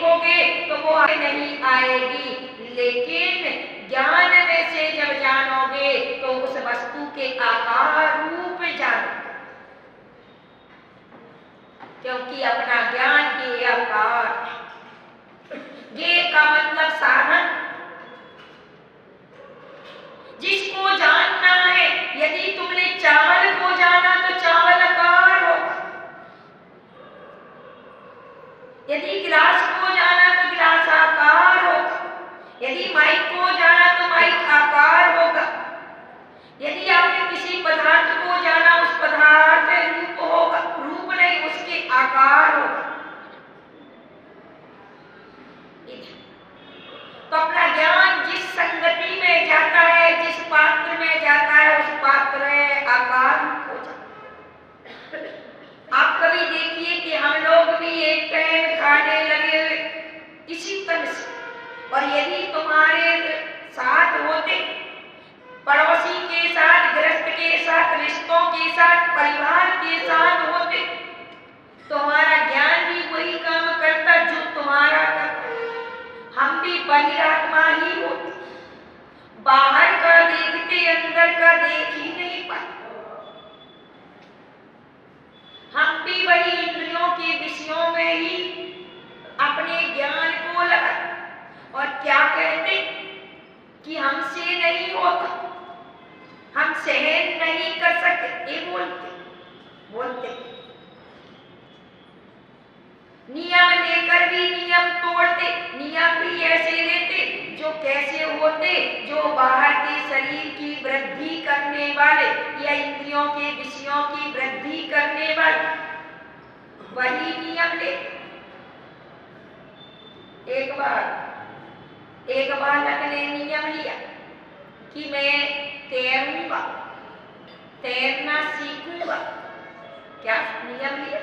देखोगे तो वो आगे नहीं आएगी, लेकिन ज्ञान में से जब जानोगे तो उस वस्तु के आकार रूप जानोगे, क्योंकि अपना ज्ञान के आकार, ये का मतलब साधन। जिसको जानना है, यदि तुमने चावल को जाना तो चावल आकार होगा, यदि गिलास को जाना तो गिलास आकार होगा, यदि माइक को जाना तो माइक आकार होगा, यदि आपने किसी पदार्थ को जाना उस पदार्थ रूप होगा, रूप नहीं उसके आकार होगा। तो अपना ज्ञान जिस संगति में जाता है, जिस पात्र में जाता है, उस पात्र आकार हो जाता है। आप कभी देखिए कि हम लोग भी एक टाइम खाने लगे इसी तरह से, और यदि तुम्हारे साथ होते, पड़ोसी के साथ, गृहस्थ के साथ, रिश्तों के साथ, परिवार के साथ होते, तुम्हारा ज्ञान भी वही काम करता जो तुम्हारा करता। हम भी बहिरात्मा ही होते, बाहर का देखते अंदर का देख ही नहीं पाते। हम भी वही इंद्रियों के विषयों में ही अपने ज्ञान को लगाते, और क्या कहते कि हमसे नहीं होता, हम सहन नहीं कर सकते, ये बोलते नियम लेकर भी नियम तोड़ते, नियम भी ऐसे लेते जो कैसे होते, जो बाहर के शरीर की वृद्धि करने वाले या इंद्रियों के विषयों की वृद्धि करने वाले, वही नियम लेते। एक बालक ने नियम लिया कि मैं तैरूंगा, तैरना सीखूंगा। क्या नियम लिया?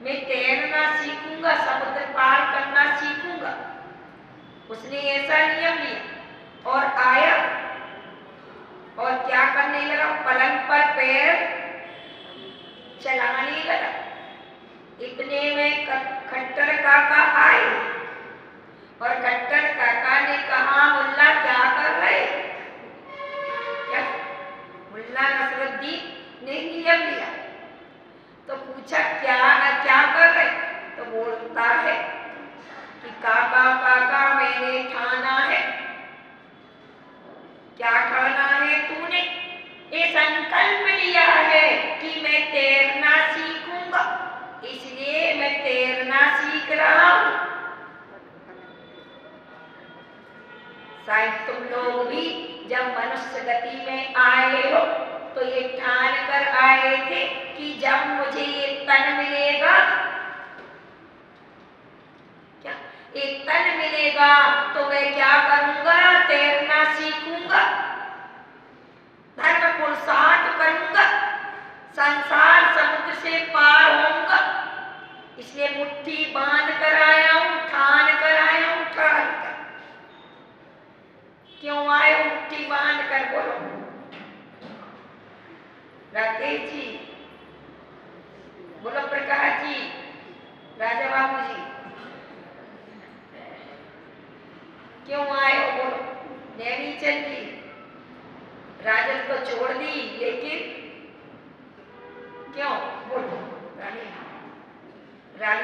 मैं तैरना सीखूंगा, समुद्र पार करना सीखूंगा। उसने ऐसा नियम लिया और आया और क्या करने लगा, पलंग पर पैर चलाने लगा। इतने में खट्टर काका आए और खट्टर काका ने कहा, मुल्ला क्या कर रहे? क्या? मुल्ला नसरुद्दीन ने नियम लिया तो पूछा क्या कर रहे? तो बोलता है कि काका काका मैंने ठाना है। क्या ठाना है तूने? ये संकल्प लिया है कि मैं तैरना सीखूंगा, इसलिए मैं तैरना सीख रहा हूं। शायद तुम लोग भी जब मनुष्य गति में आए हो तो ये ठान कर आए थे कि जब मुझे ये तन मिलेगा, क्या एक तन मिलेगा तो मैं क्या करूंगा? तैरना सीखूंगा, धर्म पुरुषार्थ करूंगा, संसार समुद्र से पार होऊंगा। इसलिए मुट्ठी बांध कर आया हूं, ठान कर आया हूं, ठान कर। क्यों आए हो मुट्ठी बांध कर? बोलो राकेश जी, बोलो प्रकाश जी, राजा बाबू जी, क्यों आए हो? बोलो नैनीचल जी, राजन को छोड़ दी, लेकिन क्यों? बोलो रानी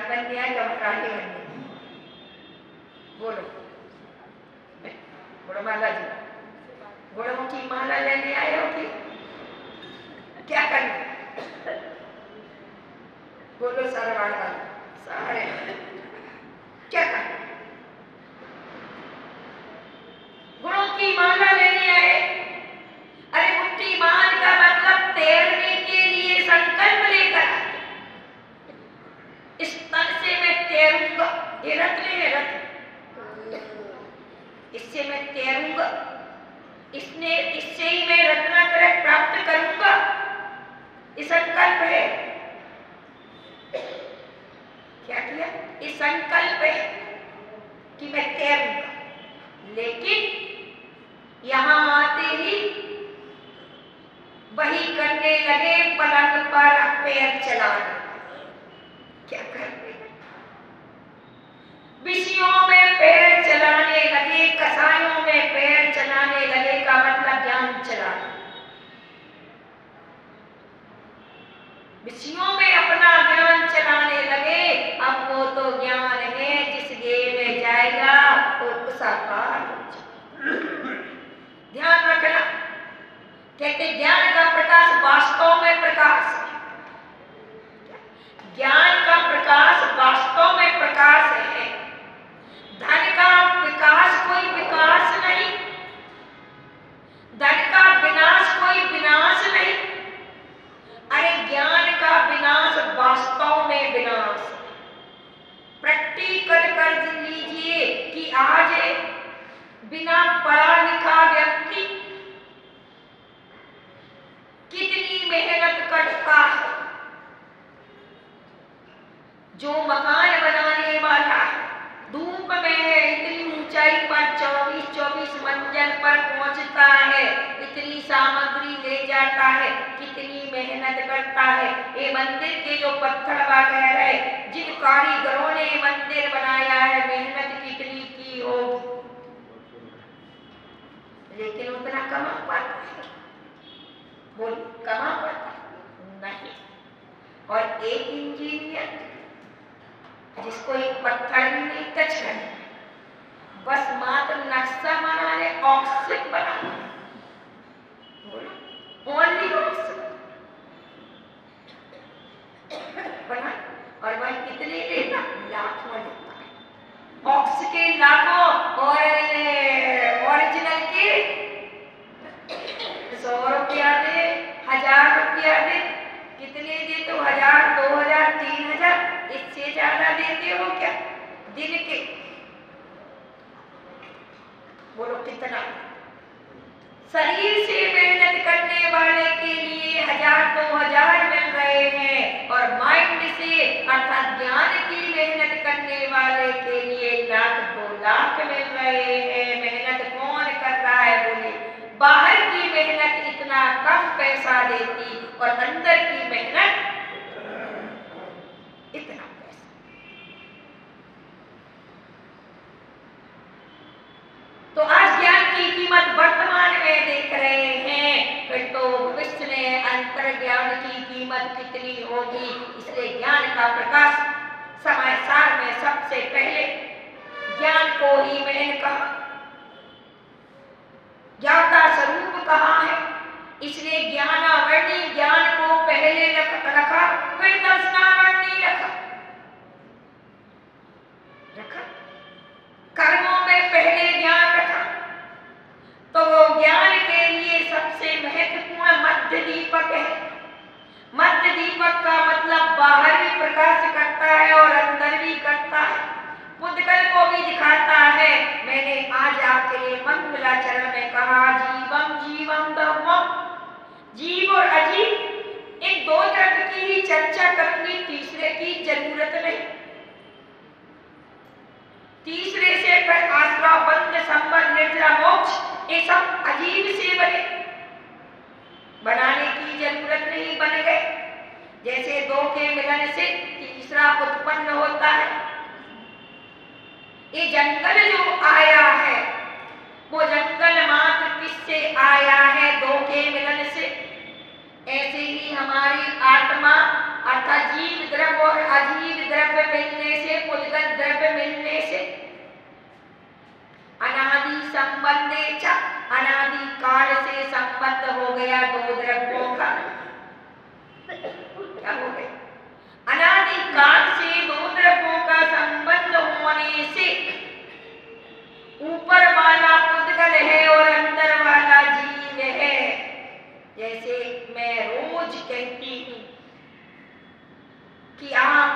बन गया, कब रानी बन गई? बोलो बोलो माला जी, बोलो की माला लेने आए हो कि क्या करना? बोलो सारे सारे क्या करना? गुणों की माला लेने आए। अरे मुट्ठी बांध का मतलब तैरने के लिए संकल्प लेकर, इस तन से मैं तैरूंगा, ये रत्न है, रत्न, इससे मैं तैरूंगा, इससे ही मैं रत्नाकर प्राप्त करूंगा, ये संकल्प है। क्या किया? ये संकल्प है कि मैं तैरूंगा, लेकिन यहां आते ही वही करने लगे, पलंग पर पैर चलाने। क्या करते? विषयों ज्ञान का प्रकाश वास्तव में प्रकाश है। धन का विकास कोई विकास नहीं, धन का विनाश कोई विनाश नहीं। अरे ज्ञान का विनाश वास्तव में विनाश। प्रैक्टिकल कर लीजिए कि आज बिना पढ़ा लिखा व्यक्ति कितनी मेहनत करता है। जो मकान बनाने वाला धूप में इतनी ऊंचाई पर 24 मंजिल पर पहुंचता है, इतनी सामग्री ले जाता है, कितनी मेहनत करता है। ये मंदिर के जो पत्थर वगैरह जिन कारीगरों ने मंदिर बनाया है, मेहनत कितनी की होगी, लेकिन उतना कमा पाता है? बोल, कमा पाता है? नहीं। और एक इंजीनियर जिसको एक पत्थर भी नहीं टच करना, बस मात्र नक्शा बनाने, ऑक्सीजन बनाना, ओनली ऑक्सीजन बना, और वह कितने देता? लाखों देता है। ऑक्सीजन के लाखों और ओरिजिनल के 100 रुपया दे, 1000 रुपया दे, कितने दे? तो 1000, 2000, 3000, इससे ज्यादा देते हो क्या दिन के? बोलो कितना? शरीर से मेहनत करने वाले के लिए 1000-2000 मिल रहे हैं, और माइंड से अर्थात ज्ञान की मेहनत करने वाले के लिए 1,00,000-2 लाख मिल रहे हैं। मेहनत कौन कर रहा है? बोले बाहर की मेहनत इतना कम पैसा देती और अंदर की मेहनत इतना पैसा। तो आज ज्ञान की कीमत वर्तमान में देख रहे हैं, फिर तो भविष्य में अंतर ज्ञान की कीमत कितनी होगी। इसलिए ज्ञान का प्रकाश समय सार में सबसे पहले ज्ञान को ही मैंने कहा, ज्ञाता स्वरूप कहा है, इसलिए ज्ञानावरणी ज्ञान को पहले रखा, फिर दर्शनावरणी रखा। कर्मों में पहले ज्ञान रखा, तो वो ज्ञान के लिए सबसे महत्वपूर्ण मध्य दीपक है। मध्य दीपक का मतलब बाहर भी प्रकाश करता है और अंदर भी करता है, पुद्गल को भी दिखाता है। मैंने आज आपके लिए मंगलाचरण में कहा, जीवम जीवम दवम, जीव और अजीव इन दो द्रव्य की ही चर्चा करूंगी, तीसरे की जरूरत नहीं। तीसरे से फिर आश्रा, बंध, संबंध, निर्जरा, मोक्ष, ये सब अजीब से बने, बनाने की जरूरत नहीं, बन गए। जैसे दो के मिलन से तीसरा उत्पन्न होता है। ये जंगल जो आया है, वो जंगल मात्र किससे आया है? दो के मिलन से। ऐसे ही हमारी आत्मा अर्थात जीव द्रव्य और अजीव द्रव्य मिलने से, पुद्गल द्रव्य मिलने से, अनादि संबंधे च, अनादि काल से संबंध हो गया दो द्रव्यों का। क्या हो गया? अनादि काल से दो द्रव्यों का संबंध होने से ऊपर वाला पुद्गल है और अंदर वाला जीव है। जैसे मैं रोज कहती हूँ कि आप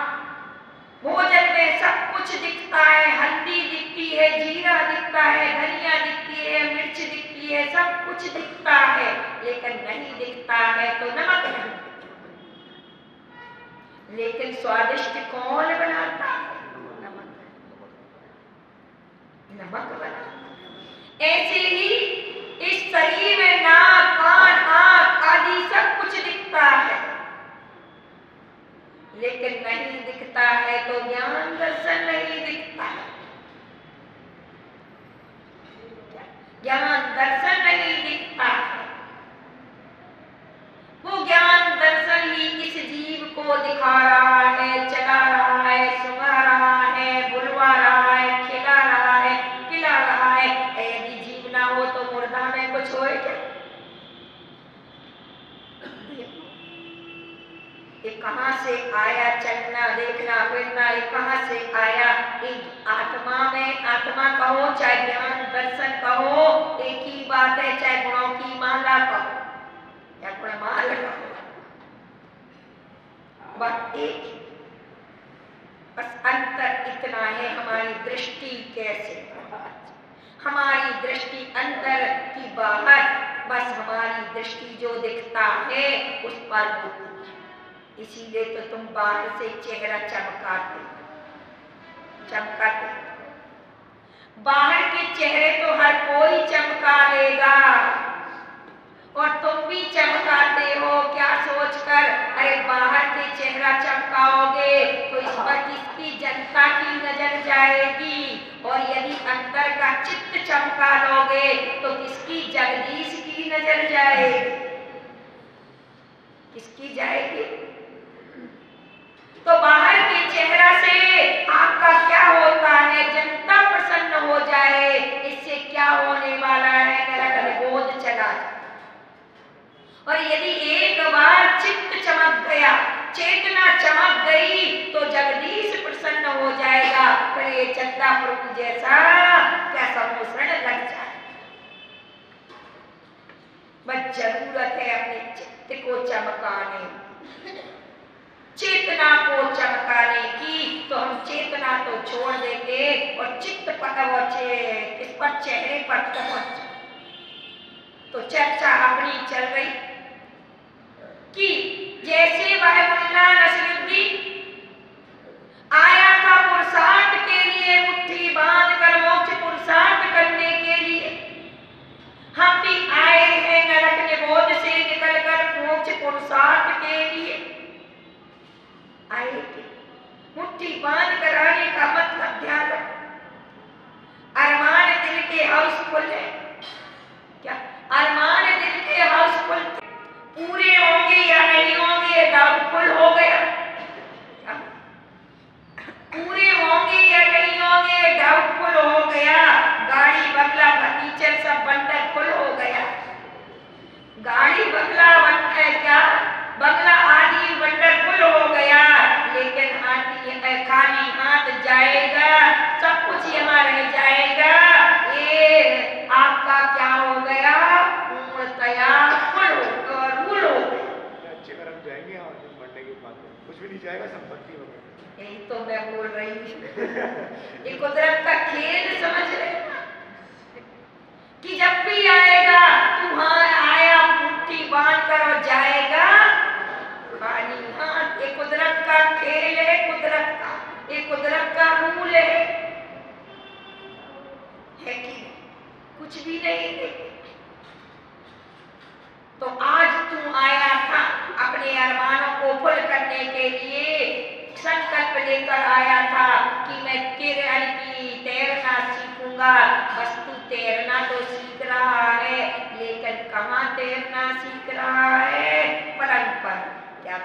भोजन में सब कुछ दिखता है, हल्दी दिखती है, जीरा दिखता है, धनिया दिखती है, मिर्च दिखती है, सब कुछ दिखता है, लेकिन नहीं दिखता है तो नमक नहीं। लेकिन स्वादिष्ट कौन बनाता है? नमक बनाता। ऐसे ही इस शरीर में नाक, कान, आंख आदि सब कुछ दिखता है, लेकिन नहीं दिखता है तो ज्ञान दर्शन नहीं दिखता है। ज्ञान दर्शन नहीं दिखता है। वो ज्ञान दर्शन ही इस जीव को दिखा रहा है, चला रहा है, सुना रहा है, बुलवा रहा है, खिला रहा है, पिला रहा है। यदि जीव ना हो तो मुर्दा में कुछ होए क्या? ये कहाँ से आया चलना देखना फिरना, ये कहाँ से आया? एक आत्मा में, आत्मा कहो चाहे ज्ञान दर्शन कहो एक ही बात है, चाहे गुणों की माला कहो या गुणमाल कहो, बस एक, बस अंतर इतना है हमारी दृष्टि कैसे, हमारी दृष्टि अंदर की बाहर, बस हमारी दृष्टि जो दिखता है उस पर होती है। इसीलिए तो तुम बाहर से चेहरा चमकाते, बाहर के चेहरे तो हर कोई चमका लेगा और तुम भी चमकाते हो क्या सोचकर? अरे बाहर के चेहरा चमकाओगे तो इस पर किसकी, जनता की नजर जाएगी, और यदि अंदर का चित्त चमका लोगे तो किसकी, जगदीश की नजर जाएगी। किसकी जाएगी? तो बाहर के चेहरा से आपका क्या होता है? जनता प्रसन्न हो जाए, इससे क्या होने वाला है? मेरा निबोध चला जाए। और यदि एक बार चित्त चमक गया, चेतना चमक गई तो जगदीश प्रसन्न हो जाएगा, फिर ये चंदा प्रभु जैसा कैसा मोसण लग जाए। बस जरूरत है अपने चित्त को चमकाने, चेतना को चमकाने की। तो हम चेतना तो छोड़ देंगे और चित्त इस पर चेहरे पर पहुंच। तो चर्चा अपनी चल रही कि जैसे वह मुल्ला नसरुद्दीन आया था पुरुषार्थ के लिए, मुट्ठी बांध कर मोक्ष पुरुषार्थ करने के लिए, हम भी आए हैं नरक निबोध से निकलकर मोक्ष पुरुषार्थ के लिए आए थे। मुट्ठी बांध कर आने का मतलब ध्यान रखो, अरमान दिल के हाउसफुल है क्या? अरमान दिल के हाउसफुल पूरे होंगे या नहीं होंगे, डाउटफुल हो गया। पूरे होंगे या नहीं होंगे, डाउटफुल हो गया। गाड़ी बंगला फर्नीचर सब वंडरफुल हो गया। गाड़ी बंगला क्या बंगला आदि वंडरफुल हो गया, लेकिन खाली हाथ जाएगा, सब कुछ यहाँ रह जाएगा। ये आपका क्या हो गया? पूर्णतया फुल होकर फुल हो गया। अच्छे कर्म जाएंगे और मरने के बाद कुछ भी नहीं जाएगा, संपत्ति वगैरह। यही तो मैं बोल रही हूँ। ये कुदरत का खेल समझ रहे कि जब भी आएगा तू हाँ आया मुट्ठी बांध कर और जाएगा खाली हाथ। ये कुदरत का खेल है, कुदरत का, ये कुदरत का रूल है कि कुछ भी नहीं देखे। तो आज तू आया था अपने अरमानों को फुल करने के लिए, संकल्प लेकर आया था कि मैं तैरना सीखूंगा। बस तू तैरना तो सीख रहा है, लेकिन कहाँ तैरना सीख रहा है? पलंग पर। क्या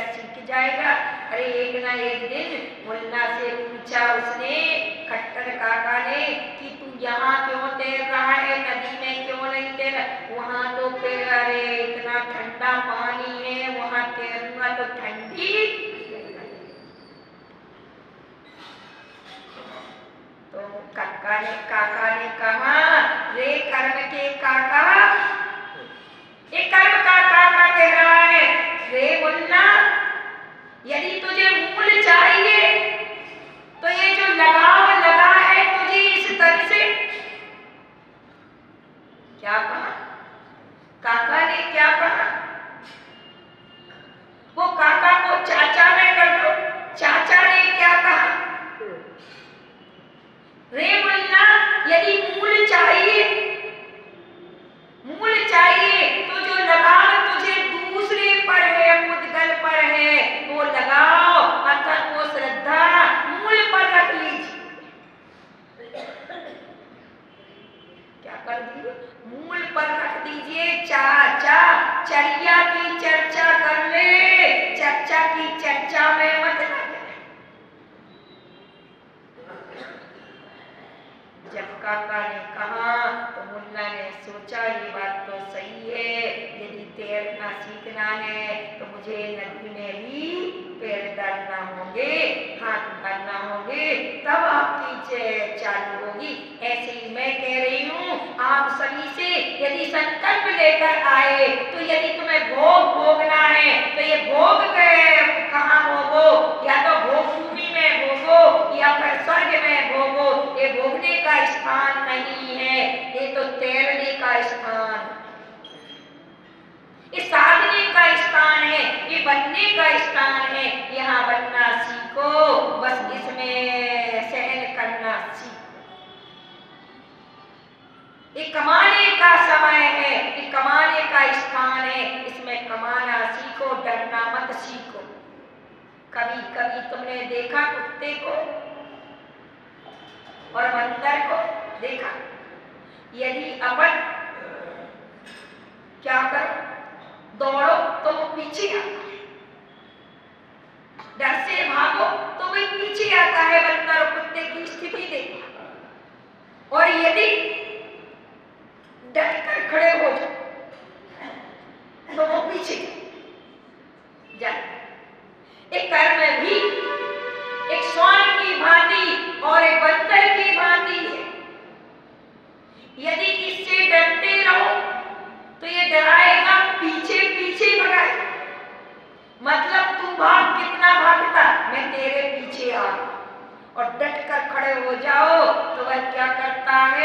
सीख जाएगा? अरे एक ना एक दिन मुन्ना से पूछा उसने, खट्टर काका ने, कि तू यहाँ क्यों तैर रहा है, नदी में क्यों नहीं तैर? वहाँ तो फिर अरे इतना ठंडा पानी है, वहाँ तैरूंगा तो ठंडी। तो काका ने कहा, रे कर्म के काका, ये कर्म का काका कह रहा है, रे मुन्ना, यदि तुझे मूल चाहिए तो ये जो लगाव लगा है तुझे इस तरह से। क्या कहा काका ने? क्या कहा? वो काका को चाचा में कर दो। चाचा ने क्या कहा? रे मुन्ना, यदि मूल चाहिए तो जो लगाव तुझे दूसरे पर है, मुद्गल पर है, वो लगाओ अर्थात वो श्रद्धा मूल पर रख लीजिए। क्या कर दिए? मूल पर रख दीजिए। चाचा चर्या की चर्चा कर ले, चर्चा की चर्चा में मत लगे। जब काका ने कहा तो मुन्ना ने सोचा ये बात तो सही है, यदि तैरना सीखना है तो मुझे नदी में यदि संकल्प लेकर आए तो यदि तुम्हें भोग भोगना है तो ये भोग कहाँ भोगो, या तो भोग भूमि में भोगो या फिर स्वर्ग में भोगो। ये भोगने का स्थान नहीं है, ये तो तैरने का स्थान, ये साधने का स्थान है, ये बनने का स्थान है। यहाँ बनना सीखो, बस इसमें सहन करना सीखो। ये कमाने का समय है, ये कमाने का स्थान है, इसमें कमाना सीखो, डरना मत सीखो। कभी कभी तुमने देखा कुत्ते को और बंदर को देखा, यदि अपन क्या करो, दौड़ो तो वो पीछे आता है, डर से भागो तो वो पीछे आता है। बंदर और कुत्ते की स्थिति देखो। और यदि डट कर खड़े हो जाओ तो वो पीछे जाए। एक कर्म भी एक श्वान की भांति और एक बंदर की भांति है। यदि इससे डरते रहो तो ये डराएगा, पीछे पीछे भगाएगा। मतलब तू भाग, कितना भागता, मैं तेरे पीछे आ। और डट कर खड़े हो जाओ तो वह क्या करता है,